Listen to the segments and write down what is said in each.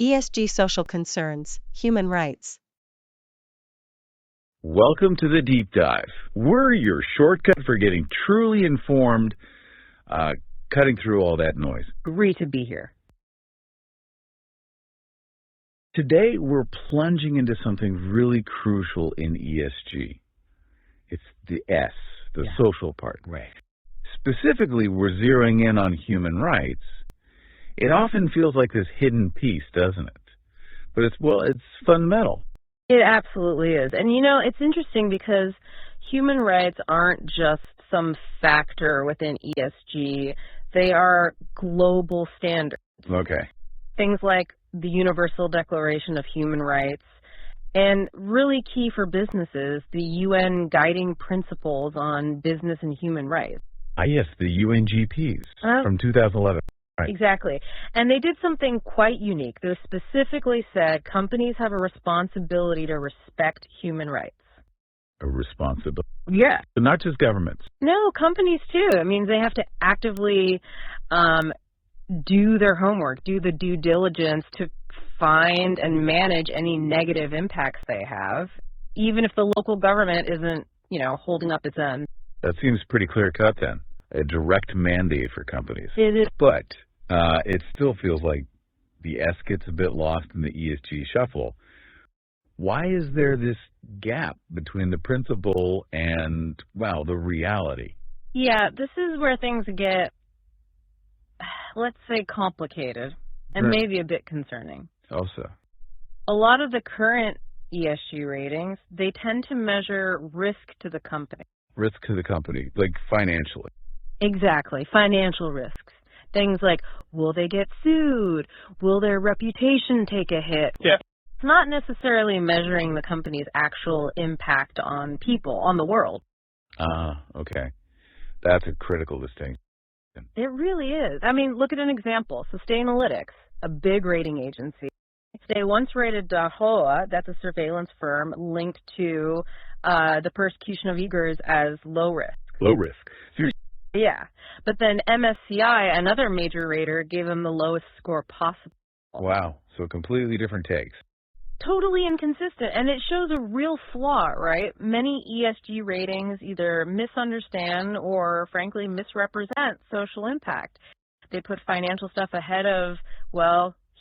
ESG Social Concerns, Human Rights. Welcome to the Deep Dive. We're your shortcut for getting truly informed, cutting through all that noise. Great to be here. Today, we're plunging into something really crucial in ESG. It's the S, the social part. Right. Specifically, we're zeroing in on human rights. It often feels like this hidden piece, doesn't it? But it's fundamental. It absolutely is. And it's interesting because human rights aren't just some factor within ESG. They are global standards. Okay. Things like the Universal Declaration of Human Rights, and really key for businesses, the UN Guiding Principles on Business and Human Rights. Yes, the UNGPs from 2011. Right. Exactly. And they did something quite unique. They specifically said companies have a responsibility to respect human rights. A responsibility? Yeah. So not just governments. No, companies too. I mean, they have to actively do their homework, do the due diligence to find and manage any negative impacts they have, even if the local government isn't, holding up its end. That seems pretty clear-cut then. A direct mandate for companies. It is. But it still feels like the S gets a bit lost in the ESG shuffle. Why is there this gap between the principle and, the reality? Yeah, this is where things get, let's say, complicated and maybe a bit concerning. Also. A lot of the current ESG ratings, they tend to measure risk to the company. Risk to the company, like financially. Exactly, financial risks. Things like, will they get sued? Will their reputation take a hit? Yeah. It's not necessarily measuring the company's actual impact on people, on the world. Okay. That's a critical distinction. It really is. I mean, look at an example. Sustainalytics, a big rating agency. They once rated Dahoa, that's a surveillance firm, linked to the persecution of Uyghurs as low risk. Low risk. Yeah. But then MSCI, another major rater, gave them the lowest score possible. Wow. So completely different takes. Totally inconsistent. And it shows a real flaw, right? Many ESG ratings either misunderstand or, frankly, misrepresent social impact. They put financial stuff ahead of,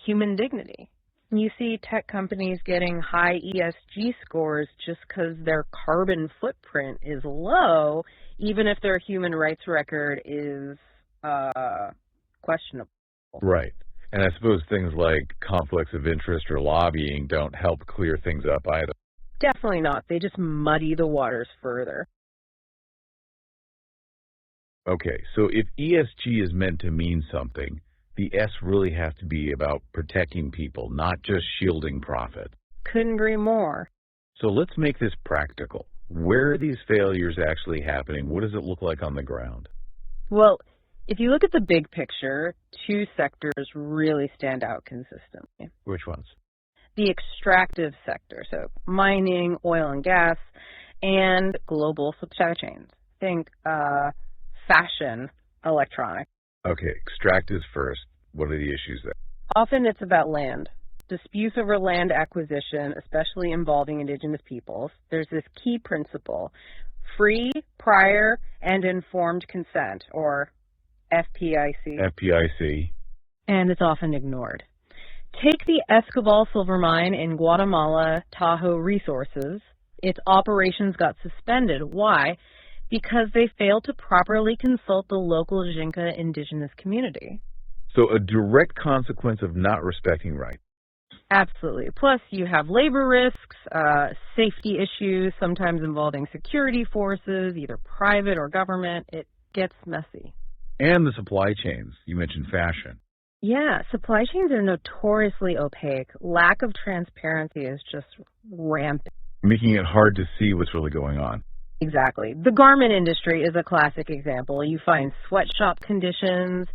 human dignity. You see tech companies getting high ESG scores just because their carbon footprint is low, even if their human rights record is questionable. Right. And I suppose things like conflicts of interest or lobbying don't help clear things up either. Definitely not. They just muddy the waters further. Okay, so if ESG is meant to mean something, the S really has to be about protecting people, not just shielding profit. Couldn't agree more. So let's make this practical. Where are these failures actually happening? What does it look like on the ground? Well, if you look at the big picture, two sectors really stand out consistently. Which ones? The extractive sector, so mining, oil and gas, and global supply chains. Think fashion, electronics. Okay, extractives first. What are the issues there? Often it's about land. Disputes over land acquisition, especially involving indigenous peoples. There's this key principle, free, prior, and informed consent, or FPIC. FPIC. And it's often ignored. Take the Escobal silver mine in Guatemala, Tahoe Resources. Its operations got suspended. Why? Because they failed to properly consult the local Xinca indigenous community. So a direct consequence of not respecting rights. Absolutely. Plus, you have labor risks, safety issues, sometimes involving security forces, either private or government. It gets messy. And the supply chains. You mentioned fashion. Yeah, supply chains are notoriously opaque. Lack of transparency is just rampant. Making it hard to see what's really going on. Exactly. The garment industry is a classic example. You find sweatshop conditions,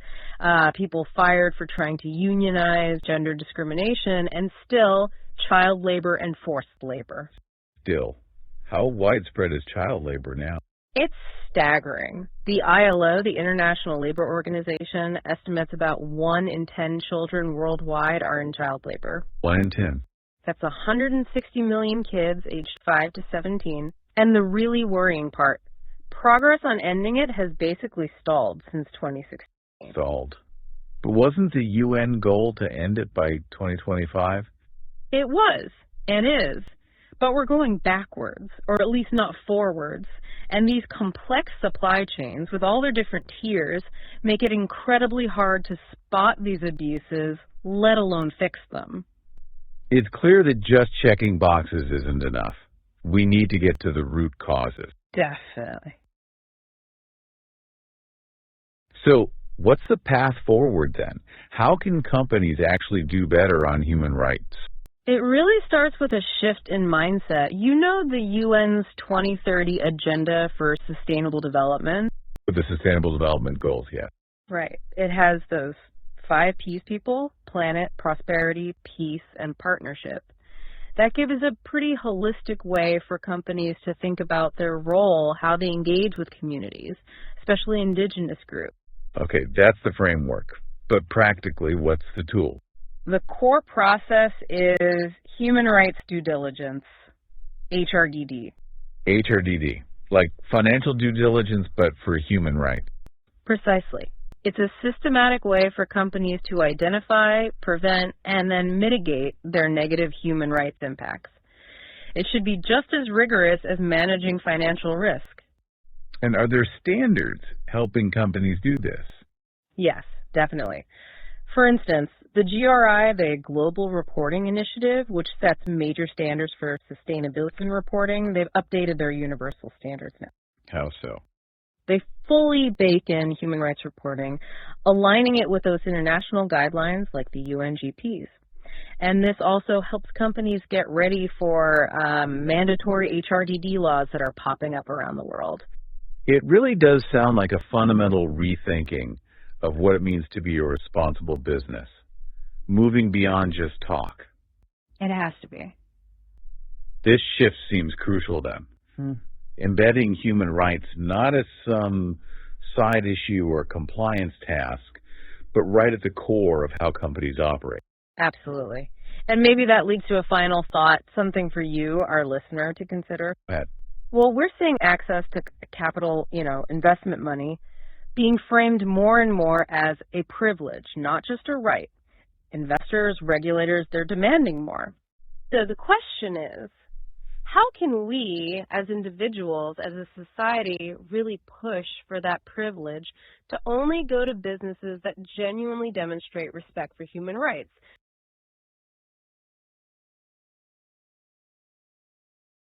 people fired for trying to unionize, gender discrimination, and still child labor and forced labor. Still. How widespread is child labor now? It's staggering. The ILO, the International Labor Organization, estimates about 1 in 10 children worldwide are in child labor. 1 in 10. That's 160 million kids aged 5 to 17. And the really worrying part, progress on ending it has basically stalled since 2016. Stalled. But wasn't the UN goal to end it by 2025? It was, and is. But we're going backwards, or at least not forwards. And these complex supply chains, with all their different tiers, make it incredibly hard to spot these abuses, let alone fix them. It's clear that just checking boxes isn't enough. We need to get to the root causes. Definitely. So, what's the path forward then? How can companies actually do better on human rights? It really starts with a shift in mindset. You know the UN's 2030 Agenda for Sustainable Development? With the Sustainable Development Goals, yes. Right. It has those 5 P's people: planet, prosperity, peace, and partnership. That gives a pretty holistic way for companies to think about their role, how they engage with communities, especially indigenous groups. Okay, that's the framework. But practically, what's the tool? The core process is human rights due diligence, HRDD. HRDD, like financial due diligence, but for human rights. Precisely. It's a systematic way for companies to identify, prevent, and then mitigate their negative human rights impacts. It should be just as rigorous as managing financial risk. And are there standards helping companies do this? Yes, definitely. For instance, the GRI, the Global Reporting Initiative, which sets major standards for sustainability reporting, they've updated their universal standards now. How so? They fully bake in human rights reporting, aligning it with those international guidelines like the UNGPs. And this also helps companies get ready for mandatory HRDD laws that are popping up around the world. It really does sound like a fundamental rethinking of what it means to be a responsible business, moving beyond just talk. It has to be. This shift seems crucial then. Embedding human rights not as some side issue or compliance task, but right at the core of how companies operate. Absolutely. And maybe that leads to a final thought, something for you, our listener, to consider. Go ahead. Well, we're seeing access to capital, investment money being framed more and more as a privilege, not just a right. Investors, regulators, they're demanding more. So the question is, how can we as individuals, as a society, really push for that privilege to only go to businesses that genuinely demonstrate respect for human rights?